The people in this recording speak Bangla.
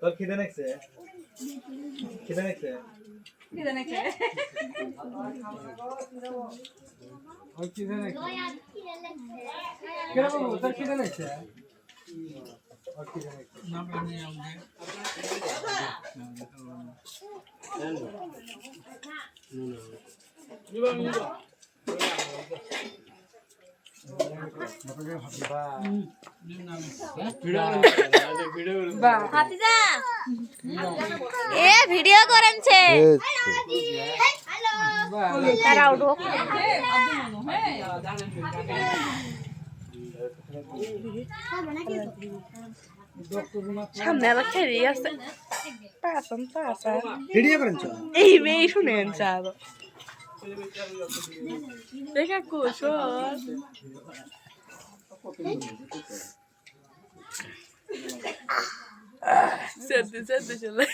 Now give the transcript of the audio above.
তোর খিদে লাগছে খিদে লাগছে খিদে লাগছে ওই খিদে লাগছে কেন বাবু তোর খিদে লাগছে ওর খিদে লাগছে না বলে আমাদের ভিডিও করেছে তারা উঠো সামনে আবার খেয়ে আছে ভিডিও করেছ এই মেয়ে শুনেন চাল দেখা কুশল সত্যি সত্যি চলে